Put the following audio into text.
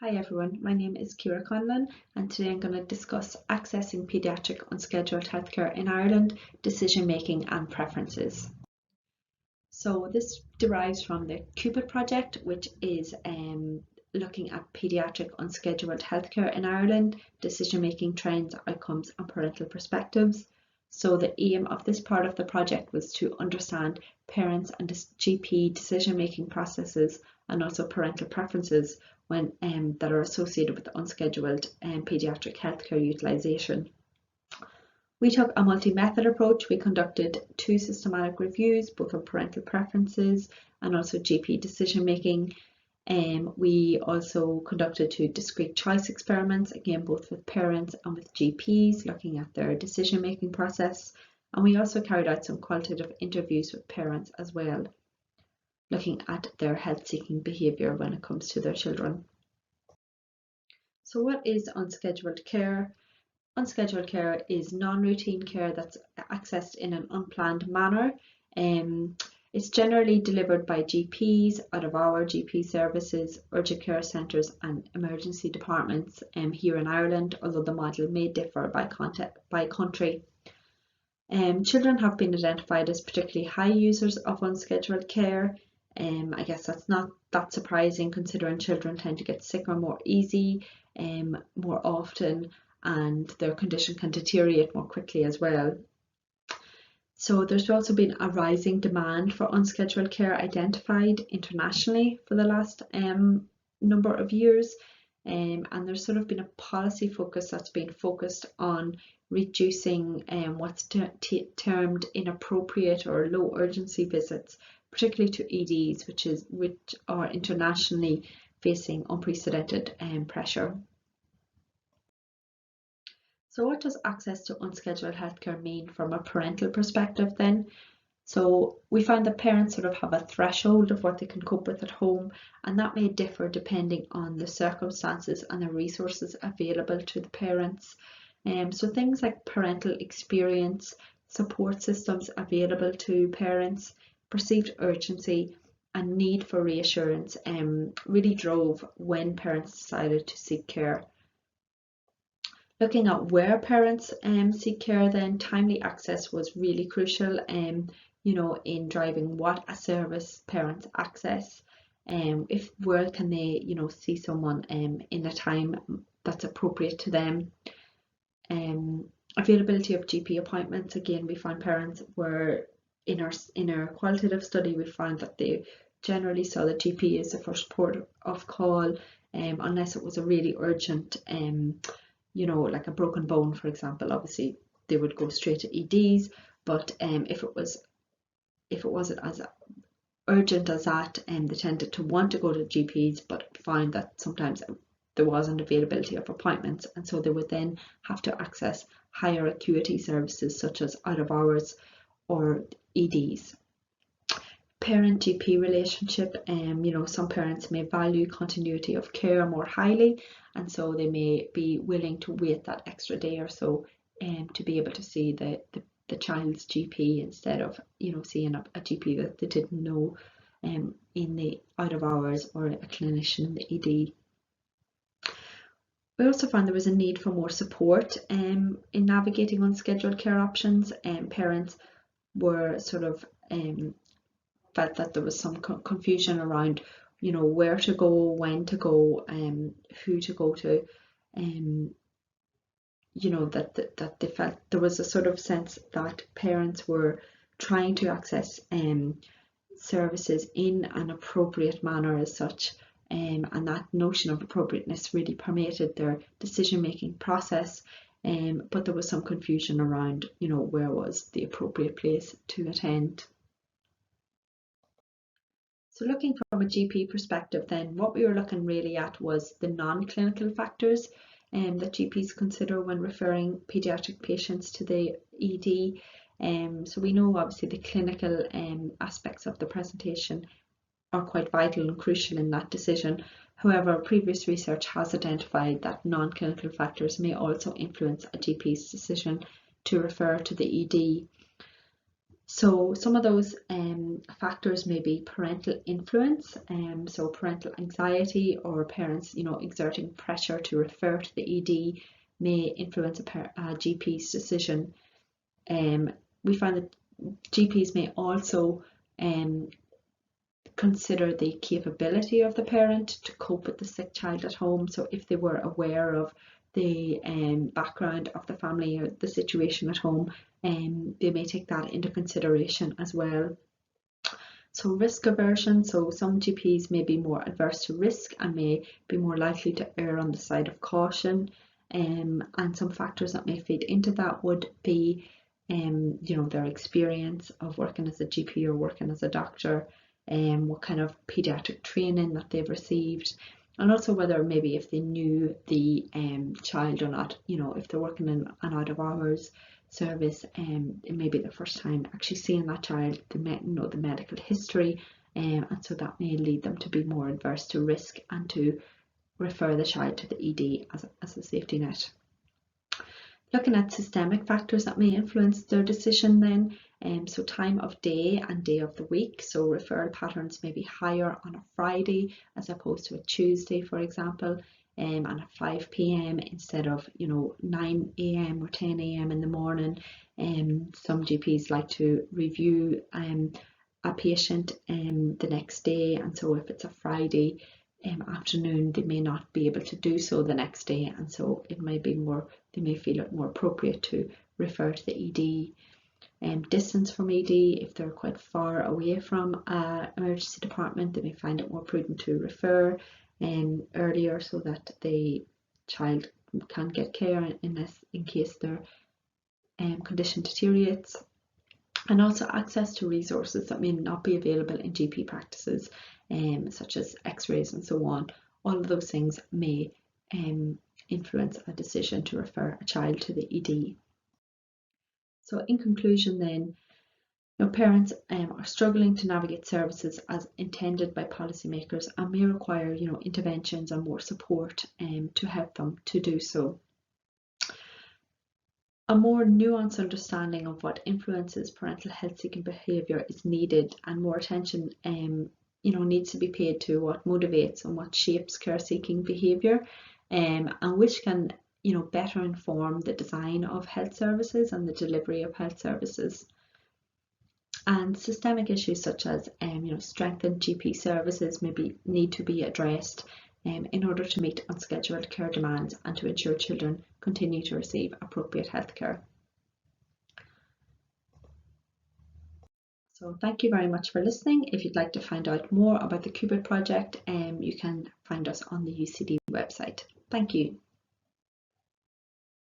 Hi everyone, my name is Ciara Conlon and today I'm going to discuss accessing paediatric unscheduled healthcare in Ireland, decision making and preferences. So this derives from the CUPID project, which is looking at paediatric unscheduled healthcare in Ireland, decision making trends, outcomes and parental perspectives. So the aim of this part of the project was to understand parents and GP decision making processes and also parental preferences when that are associated with unscheduled paediatric healthcare utilisation. We took a multi-method approach. We conducted 2 systematic reviews, both on parental preferences and also GP decision making. We also conducted 2 discrete choice experiments, again both with parents and with GPs, looking at their decision making process. And we also carried out some qualitative interviews with parents as well, looking at their health-seeking behaviour when it comes to their children. So what is unscheduled care? Unscheduled care is non-routine care that's accessed in an unplanned manner. It's generally delivered by GPs, out-of-hour GP services, urgent care centres and emergency departments here in Ireland, although the model may differ by country. Children have been identified as particularly high users of unscheduled care. I guess that's not that surprising considering children tend to get sicker more easy, more often, and their condition can deteriorate more quickly as well. So there's also been a rising demand for unscheduled care identified internationally for the last number of years, and there's sort of been a policy focus that's been focused on reducing what's termed inappropriate or low urgency visits, particularly to EDs, which are internationally facing unprecedented pressure. So what does access to unscheduled healthcare mean from a parental perspective then? So we find that parents sort of have a threshold of what they can cope with at home, and that may differ depending on the circumstances and the resources available to the parents. So things like parental experience, support systems available to parents, perceived urgency and need for reassurance really drove when parents decided to seek care. Looking at where parents seek care, then timely access was really crucial in driving what a service parents access. Where can they see someone in a time that's appropriate to them. Availability of GP appointments, again we found parents were in our qualitative study, we found that they generally saw the GP as the first port of call, unless it was a really urgent like a broken bone, for example. Obviously they would go straight to EDs, but if it wasn't as urgent as that, they tended to want to go to GPs, but find that sometimes there wasn't availability of appointments, and so they would then have to access higher acuity services such as out of hours or EDs. Parent GP relationship, some parents may value continuity of care more highly, and so they may be willing to wait that extra day or so to be able to see the child's GP instead of seeing a GP that they didn't know in the out of hours or a clinician in the ED. We also found there was a need for more support in navigating unscheduled care options, and parents were sort of felt that there was some confusion around where to go, when to go, who to go to, that they felt there was a sort of sense that parents were trying to access services in an appropriate manner as such, and that notion of appropriateness really permeated their decision-making process, but there was some confusion around where was the appropriate place to attend. So looking from a GP perspective then, what we were looking really at was the non-clinical factors that GPs consider when referring paediatric patients to the ED. So we know obviously the clinical aspects of the presentation are quite vital and crucial in that decision. However, previous research has identified that non-clinical factors may also influence a GP's decision to refer to the ED. So some of those factors may be parental influence, so parental anxiety or parents, exerting pressure to refer to the ED may influence a GP's decision. We find that GPs may also consider the capability of the parent to cope with the sick child at home. So if they were aware of the background of the family or the situation at home, they may take that into consideration as well. So risk aversion, so some GPs may be more adverse to risk and may be more likely to err on the side of caution. And some factors that may feed into that would be their experience of working as a GP or working as a doctor, what kind of pediatric training that they've received, and also whether maybe if they knew the child or not, if they're working in an out of hours service, it may be the first time actually seeing that child, they might know the medical history, and so that may lead them to be more adverse to risk and to refer the child to the ED as a safety net. Looking at systemic factors that may influence their decision then, so time of day and day of the week, so referral patterns may be higher on a Friday as opposed to a Tuesday, for example, and at 5 p.m. instead of 9 a.m. or 10 a.m. in the morning. Some GPs like to review a patient the next day, and so if it's a Friday afternoon, they may not be able to do so the next day, and so it may be they may feel it more appropriate to refer to the ED. Distance from ED, if they're quite far away from an emergency department, they may find it more prudent to refer earlier so that the child can get care in case their condition deteriorates. And also access to resources that may not be available in GP practices, such as x-rays and so on. All of those things may influence a decision to refer a child to the ED. So in conclusion then, parents are struggling to navigate services as intended by policymakers and may require interventions and more support to help them to do so. A more nuanced understanding of what influences parental health-seeking behaviour is needed, and more attention needs to be paid to what motivates and what shapes care-seeking behaviour, and which can better inform the design of health services and the delivery of health services. And systemic issues such as strengthened GP services need to be addressed in order to meet unscheduled care demands and to ensure children continue to receive appropriate health care. So thank you very much for listening. If you'd like to find out more about the CUPID project, you can find us on the UCD website. Thank you.